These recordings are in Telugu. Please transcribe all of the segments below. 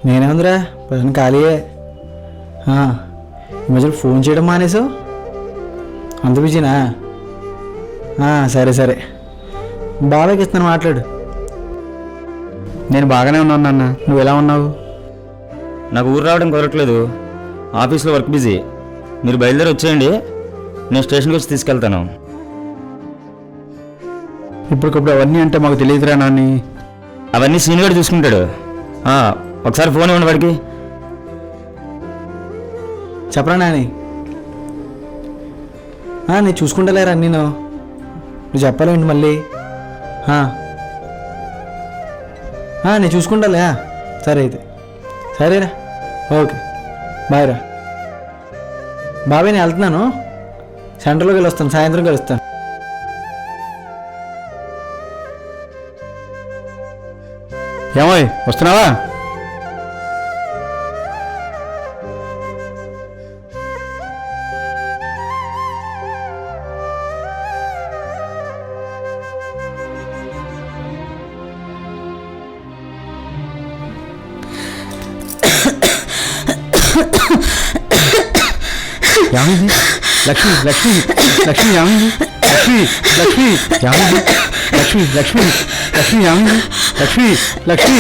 నేనేముందిరా ప్రజెంట్ ఖాళీయే. ఈ మధ్యలో ఫోన్ చేయడం మానేసావు, అంత బిజీనా? సరే సరే, బాబాయ్కి ఇస్తాను, మాట్లాడు. నేను బాగానే ఉన్నాను నాన్న, నువ్వు ఎలా ఉన్నావు? నాకు ఊరు రావడం కుదరట్లేదు, ఆఫీస్లో వర్క్ బిజీ. మీరు బయలుదేరి వచ్చేయండి, నేను స్టేషన్కి వచ్చి తీసుకెళ్తాను. ఇప్పటికప్పుడు అవన్నీ అంటే మాకు తెలియదురా నాన్ని. అవన్నీ సీనియర్ చూసుకుంటాడు. ఒకసారి ఫోన్ ఇవ్వండి వాడికి. చెప్పరా నాని? నేను చూసుకుంటలేరా నేను, నువ్వు చెప్పాలేంటి మళ్ళీ? నేను చూసుకుంటాలే. సరే అయితే సరేరా, ఓకే బాయ్ రా. బాబాయ్ నేను వెళ్తున్నాను, సెంటర్లోకి వెళ్ళి వస్తాను, సాయంత్రం కలుస్తాను. ఏమోయ్ వస్తున్నావా? ఏమైంది? లక్ష్మి లక్ష్మి లక్ష్మి ఏమైంది? లక్ష్మి లక్ష్మి ఏమైంది? లక్ష్మి లక్ష్మి లక్ష్మి ఏమైంది? లక్ష్మి లక్ష్మి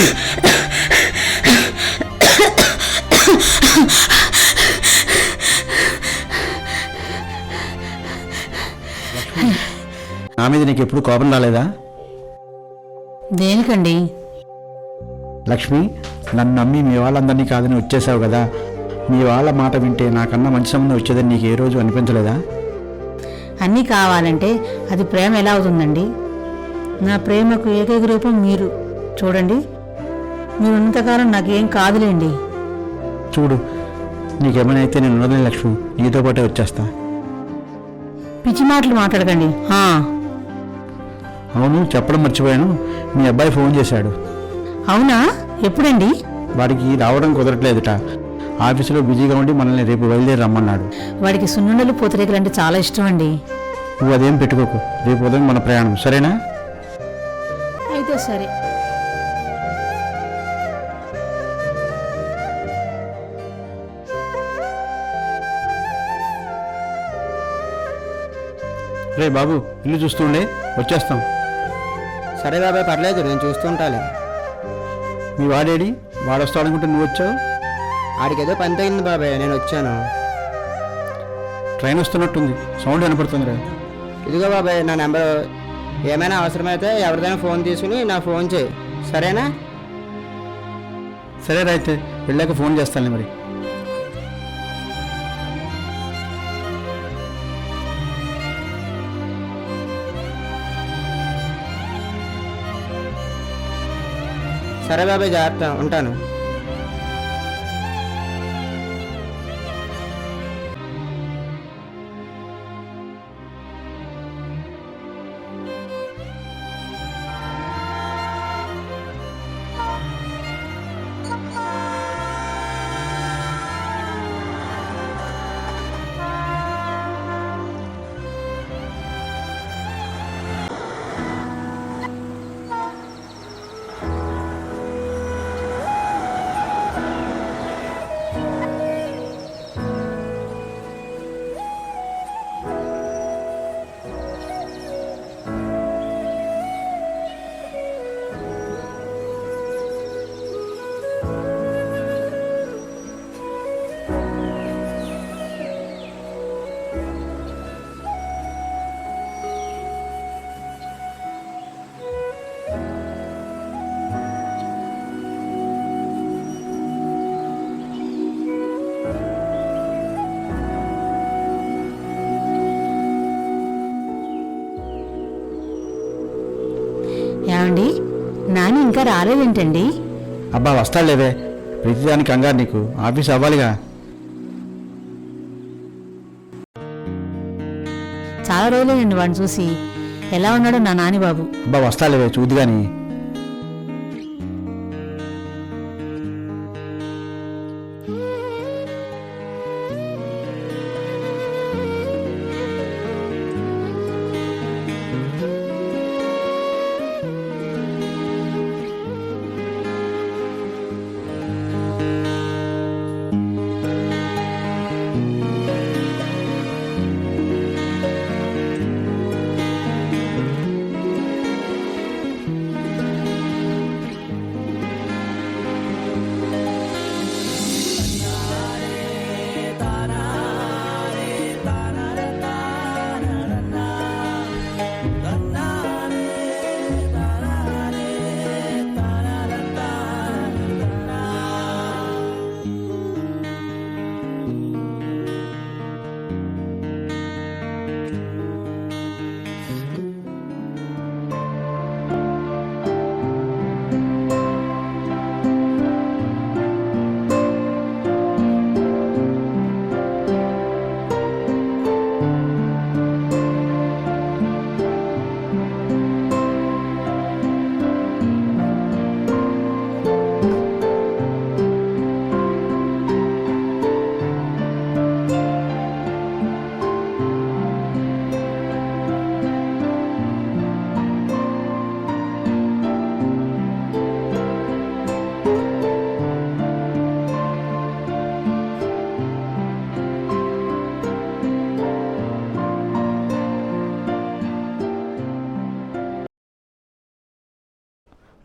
నా మీద నీకు ఎప్పుడు కోపం రాలేదా? దేనికండి? లక్ష్మి, నన్ను నమ్మి మీ వాళ్ళందరినీ కాదని వచ్చేసావు కదా, మీ వాళ్ళ మాట వింటే నాకన్నా మంచి సంబంధం వచ్చేదని నీకు ఏ రోజు అనిపించలేదా? అన్నీ కావాలంటే అది ప్రేమ ఎలా అవుతుందండి? నా ప్రేమకు ఏకైక రూపం మీరు. చూడండి, మీరు ఉన్నంతకాలం నాకేం కాదులేండి. చూడు, నీకేమైనా అయితే నేను ఉన్నదని లక్ష్మి, నీతో పాటే వచ్చేస్తా. పిచ్చి మాటలు మాట్లాడకండి. అవును, చెప్పడం మర్చిపోయాను, మీ అబ్బాయి ఫోన్ చేశాడు. అవునా? ఎప్పుడండి? వాడికి రావడం కుదరట్లేదుట, ఆఫీసులో బిజీగా ఉండి మనల్ని రేపు బయలుదేరి రమ్మన్నాడు. వాడికి సున్నుండలు పూతరేకులు అంటే చాలా ఇష్టం అండి. నువ్వు అదేం పెట్టుకోకు, రేపు ఉదయం మన ప్రయాణం, సరేనా? అయితే సరే. రే బాబు, ఇల్లు చూస్తుండే, వచ్చేస్తాం. సరే బాబాయ్, పర్లేదు, నేను చూస్తుంటాలే. మీ వాడేడి? వాడు వస్తాడనుకుంటే నువ్వు వచ్చావు. ఆడికి ఏదో పని తగ్గింది బాబాయ్, నేను వచ్చాను. ట్రైన్ వస్తున్నట్టుంది, సౌండ్ వినపడుతుందిరా. ఇదిగో బాబాయ్ నా నెంబర్, ఏమైనా అవసరమైతే ఎవరిదైనా ఫోన్ తీసుకుని నా ఫోన్ చేయి, సరేనా? సరేరా, అయితే వెళ్ళాక ఫోన్ చేస్తానులే మరి. సరే బాబాయ్, జాగ్రత్త, ఉంటాను. ఏమండి, నాని ఇంకా రాలేదేంటండి? అబ్బా వస్తాడులేవే, ప్రతిదానికి కంగారు నీకు, ఆఫీస్ అవ్వాలిగా. చాలా రోజులేనండి వాడిని చూసి. ఎలా ఉన్నాడో నా నాని బాబు. అబ్బా వస్తాడులేవే, చూద్దు కానీ.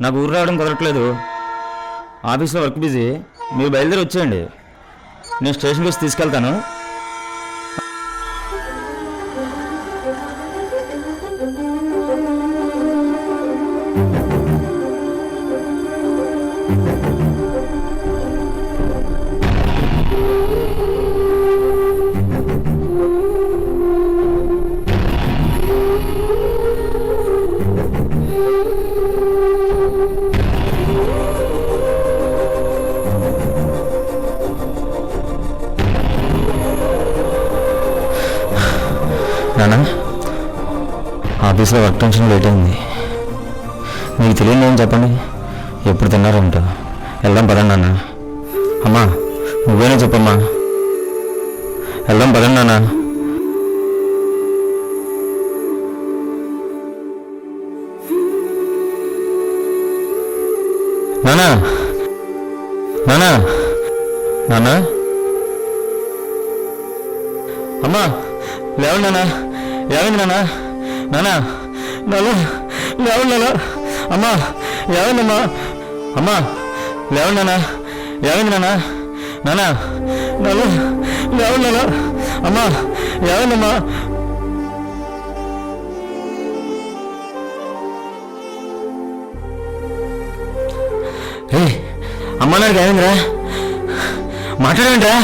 నాకు ఊరు రావడం కుదరట్లేదు. ఆఫీస్లో వర్క్ బిజీ. మీరు బయలుదేరి వచ్చేయండి, నేను స్టేషన్కి వచ్చి తీసుకెళ్తాను. నాన్న, ఆఫీస్లో వర్క్ టెన్షన్ లేట్ అయింది. మీకు తెలియదు ఏం చెప్పండి, ఎప్పుడు తిన్నారంట. వెళ్దాం పదండి నాన్న. అమ్మా నువ్వేనా చెప్పమ్మా, వెళ్దాం పదండి నాన్న. నానా నానా నానా అమ్మా లేవండి నాన్న, ఏమైంది నాన్న? నానా నాన్న లేవండి నాన్న. అమ్మా ఏమైందమ్మా? అమ్మా లేవండి నాన్న, ఏమైంది నాన్న? నానా నాన్న లేవండి నాన్న. అమ్మా ఏమైందమ్మా? రే అమ్మా నాకు ఏమైందిరా? మాట్లాడండిరా.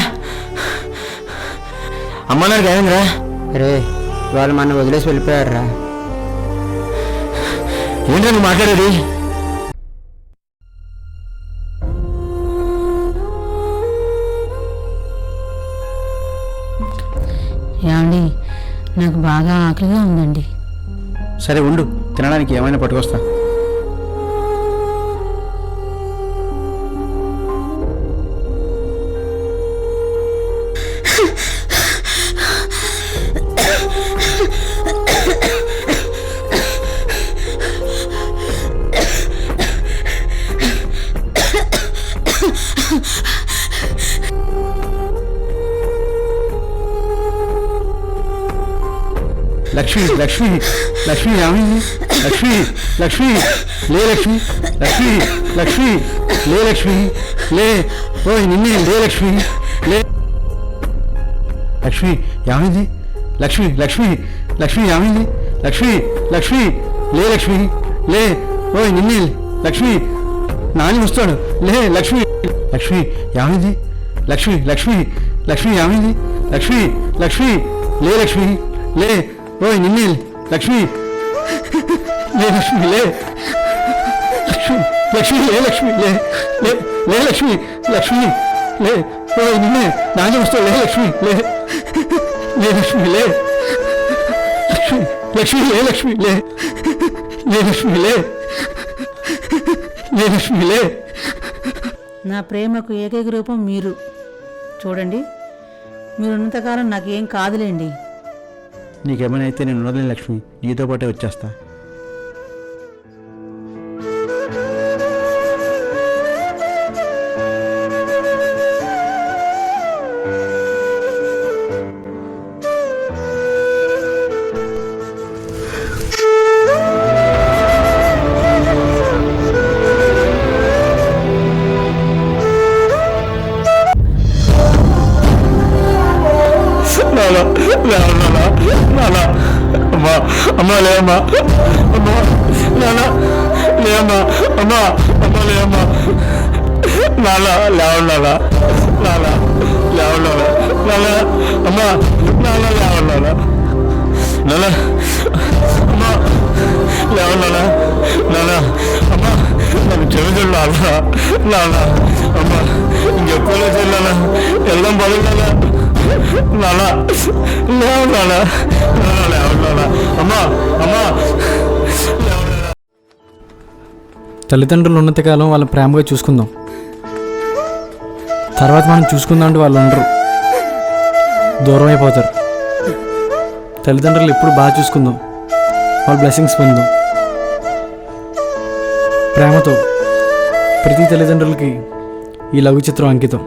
అమ్మా నాకు ఏమైందిరా? రే వాళ్ళు మన వదిలేసి వెళ్ళిపోయారురా. ఏంటో నువ్వు మాట్లాడేది? ఏమండి, నాకు బాగా ఆకలిగా ఉందండి. సరే ఉండు, తినడానికి ఏమైనా పట్టుకొస్తా. లక్ష్మి లక్ష్మి లక్ష్మి ఏమైంది? లక్ష్మి లక్ష్మి లే, లక్ష్మి లక్ష్మి లక్ష్మి లే, లక్ష్మి లే. ఓయ్ నిన్నే లే, లక్ష్మి లే. లక్ష్మి ఏమైంది? లక్ష్మి లక్ష్మి లక్ష్మి ఏమైంది? లక్ష్మి లక్ష్మి లే, లక్ష్మి లే. ఓయ్ నిన్నే లక్ష్మి, నాని వస్తాడు లే. లక్ష్మి లక్ష్మి ఏమైంది? లక్ష్మి లక్ష్మి లక్ష్మి ఏమైంది? లక్ష్మి లక్ష్మి లే, లక్ష్మి లే. ఓయ్ నిన్నే లక్ష్మి లే, లక్ష్మి లే. లక్ష్మి లక్ష్మి లే, లక్ష్మి లే లే లే. లక్ష్మి లక్ష్మి లే. ఓయ్ నిన్నే నాని వస్తాడు లే. లక్ష్మి లే లే, లక్ష్మి లే. లక్ష్మి లక్ష్మి లే, లక్ష్మి లే లే. లక్ష్మి లే లే, లక్ష్మి లే. నా ప్రేమకు ఏకైక రూపం మీరు. చూడండి, మీరు ఉన్నంతకాలం నాకేం కాదులేండి. నీకేమైనా అయితే నేను ఉండలేను లక్ష్మి, నీతో పాటే వచ్చేస్తా. అమ్మా అమ్మా లేమ్మా, అమ్మా నాన్న లేమ్మా, అమ్మా అమ్మా లేమ్మా, నాన్న లేవన్నానా, నాన్న లేవన్నానా, నాన్న అమ్మా నాన్న లేవన్నానా, నాన్న అమ్మా లేవన్నానా, నాన్న అమ్మా నన్ను క్షమించండి నాన్న, నాన్న అమ్మా ఇంకెక్కువ చెల్లానా, వెళ్దాం పడుతున్నానా, నాన్న లేవన్నానా, నాన్న లేవన్నానా, అమ్మా అమ్మా. తల్లిదండ్రులు ఉన్నంతకాలం వాళ్ళని ప్రేమగా చూసుకుందాం. తర్వాత మనం చూసుకుందాం అంటే వాళ్ళు ఉండరు, దూరం అయిపోతారు. తల్లిదండ్రులు ఎప్పుడు బాగా చూసుకుందాం, వాళ్ళ బ్లెస్సింగ్స్ పొందాం. ప్రేమతో ప్రతి తల్లిదండ్రులకి ఈ లఘు చిత్రం అంకితం.